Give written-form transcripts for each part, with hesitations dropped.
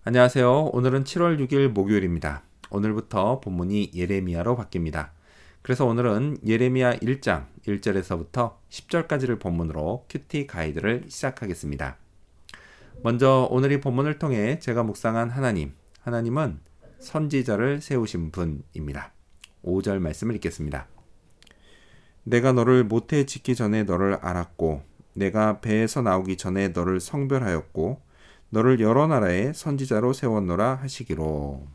안녕하세요. 오늘은 7월 6일 목요일입니다. 오늘부터 본문이 예레미야로 바뀝니다. 그래서 오늘은 예레미야 1장 1절에서부터 10절까지를 본문으로 큐티 가이드를 시작하겠습니다. 먼저 오늘 이 본문을 통해 제가 묵상한 하나님은 선지자를 세우신 분입니다. 5절 말씀을 읽겠습니다. 내가 너를 모태에 짓기 전에 너를 알았고 내가 배에서 나오기 전에 너를 성별하였고 너를 여러 나라의 선지자로 세웠노라 하시기로.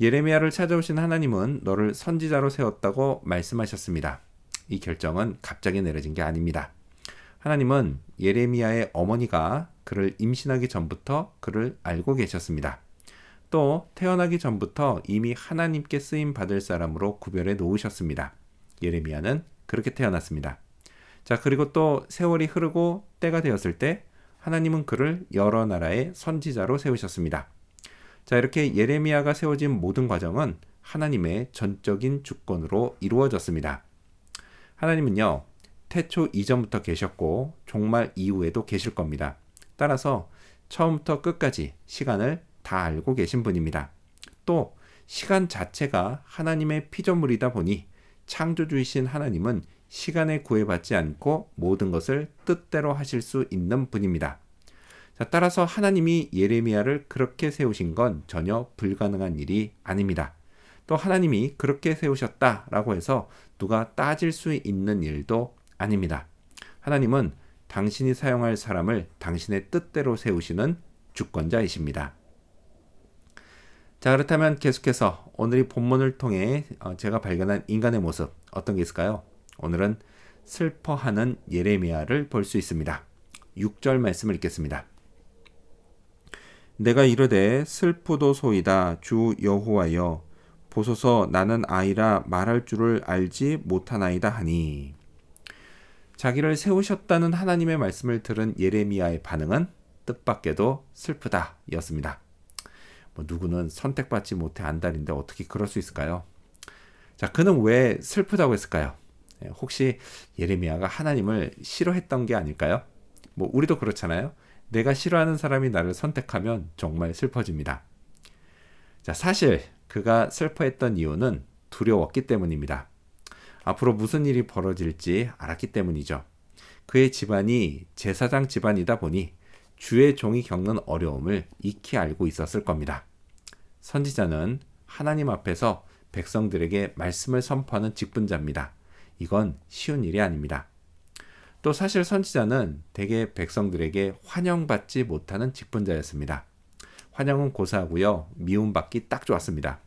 예레미야를 찾아오신 하나님은 너를 선지자로 세웠다고 말씀하셨습니다. 이 결정은 갑자기 내려진 게 아닙니다. 하나님은 예레미야의 어머니가 그를 임신하기 전부터 그를 알고 계셨습니다. 또 태어나기 전부터 이미 하나님께 쓰임 받을 사람으로 구별해 놓으셨습니다. 예레미야는 그렇게 태어났습니다. 자, 그리고 또 세월이 흐르고 때가 되었을 때 하나님은 그를 여러 나라의 선지자로 세우셨습니다. 자, 이렇게 예레미야가 세워진 모든 과정은 하나님의 전적인 주권으로 이루어졌습니다. 하나님은요, 태초 이전부터 계셨고 종말 이후에도 계실 겁니다. 따라서 처음부터 끝까지 시간을 다 알고 계신 분입니다. 또 시간 자체가 하나님의 피조물이다 보니 창조주이신 하나님은 시간에 구애받지 않고 모든 것을 뜻대로 하실 수 있는 분입니다. 자, 따라서 하나님이 예레미야를 그렇게 세우신 건 전혀 불가능한 일이 아닙니다. 또 하나님이 그렇게 세우셨다라고 해서 누가 따질 수 있는 일도 아닙니다. 하나님은 당신이 사용할 사람을 당신의 뜻대로 세우시는 주권자이십니다. 자, 그렇다면 계속해서 오늘 이 본문을 통해 제가 발견한 인간의 모습 어떤 게 있을까요? 오늘은 슬퍼하는 예레미야를 볼 수 있습니다. 6절 말씀을 읽겠습니다. 내가 이르되 슬프도소이다 주 여호와여 보소서 나는 아이라 말할 줄을 알지 못하나이다 하니. 자기를 세우셨다는 하나님의 말씀을 들은 예레미야의 반응은 뜻밖에도 슬프다 였습니다. 누구는 선택받지 못해 안달인데 어떻게 그럴 수 있을까요? 자, 그는 왜 슬프다고 했을까요? 혹시 예레미야가 하나님을 싫어했던 게 아닐까요? 우리도 그렇잖아요. 내가 싫어하는 사람이 나를 선택하면 정말 슬퍼집니다. 자, 사실 그가 슬퍼했던 이유는 두려웠기 때문입니다. 앞으로 무슨 일이 벌어질지 알았기 때문이죠. 그의 집안이 제사장 집안이다 보니 주의 종이 겪는 어려움을 익히 알고 있었을 겁니다. 선지자는 하나님 앞에서 백성들에게 말씀을 선포하는 직분자입니다. 이건 쉬운 일이 아닙니다. 또 사실 선지자는 대개 백성들에게 환영받지 못하는 직분자였습니다. 환영은 고사하고요, 미움받기 딱 좋았습니다.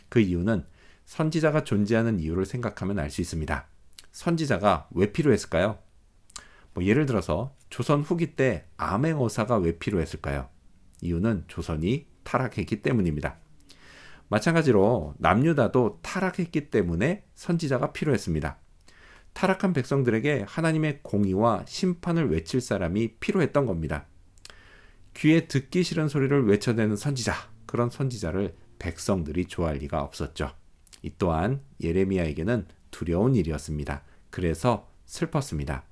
그 이유는 선지자가 존재하는 이유를 생각하면 알 수 있습니다. 선지자가 왜 필요했을까요? 예를 들어서 조선 후기 때 암행어사가 왜 필요했을까요? 이유는 조선이 타락했기 때문입니다. 마찬가지로 남유다도 타락했기 때문에 선지자가 필요했습니다. 타락한 백성들에게 하나님의 공의와 심판을 외칠 사람이 필요했던 겁니다. 귀에 듣기 싫은 소리를 외쳐대는 선지자, 그런 선지자를 백성들이 좋아할 리가 없었죠. 이 또한 예레미야에게는 두려운 일이었습니다. 그래서 슬펐습니다.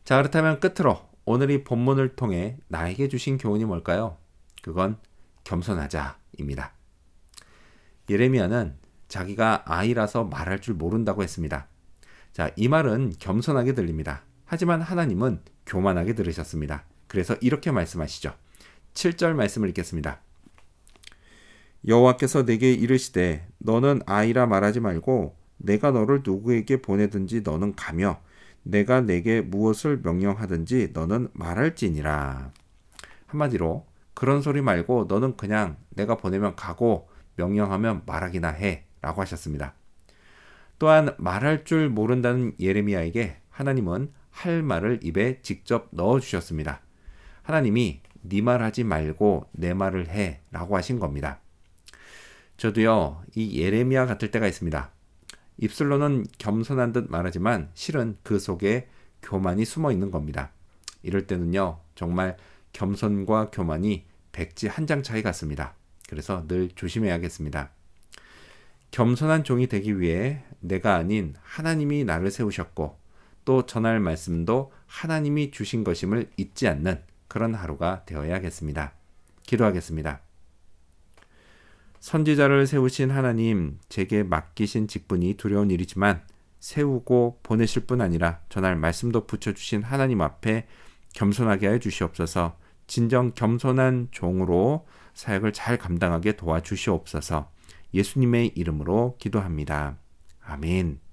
자, 그렇다면 끝으로 오늘 이 본문을 통해 나에게 주신 교훈이 뭘까요? 그건 겸손하자입니다. 예레미야는 자기가 아이라서 말할 줄 모른다고 했습니다. 자, 이 말은 겸손하게 들립니다. 하지만 하나님은 교만하게 들으셨습니다. 그래서 이렇게 말씀하시죠. 7절 말씀을 읽겠습니다. 여호와께서 내게 이르시되 너는 아이라 말하지 말고 내가 너를 누구에게 보내든지 너는 가며 내가 내게 무엇을 명령하든지 너는 말할지니라. 한마디로 그런 소리 말고 너는 그냥 내가 보내면 가고 명령하면 말하기나 해 라고 하셨습니다. 또한 말할 줄 모른다는 예레미야에게 하나님은 할 말을 입에 직접 넣어주셨습니다. 하나님이 네 말하지 말고 내 말을 해 라고 하신 겁니다. 저도요, 이 예레미야 같을 때가 있습니다. 입술로는 겸손한 듯 말하지만 실은 그 속에 교만이 숨어 있는 겁니다. 이럴 때는요, 정말 겸손과 교만이 백지 한 장 차이 같습니다. 그래서 늘 조심해야겠습니다. 겸손한 종이 되기 위해 내가 아닌 하나님이 나를 세우셨고 또 전할 말씀도 하나님이 주신 것임을 잊지 않는 그런 하루가 되어야겠습니다. 기도하겠습니다. 선지자를 세우신 하나님, 제게 맡기신 직분이 두려운 일이지만 세우고 보내실 뿐 아니라 전할 말씀도 붙여주신 하나님 앞에 겸손하게 하여 주시옵소서. 진정 겸손한 종으로 사역을 잘 감당하게 도와주시옵소서. 예수님의 이름으로 기도합니다. 아멘.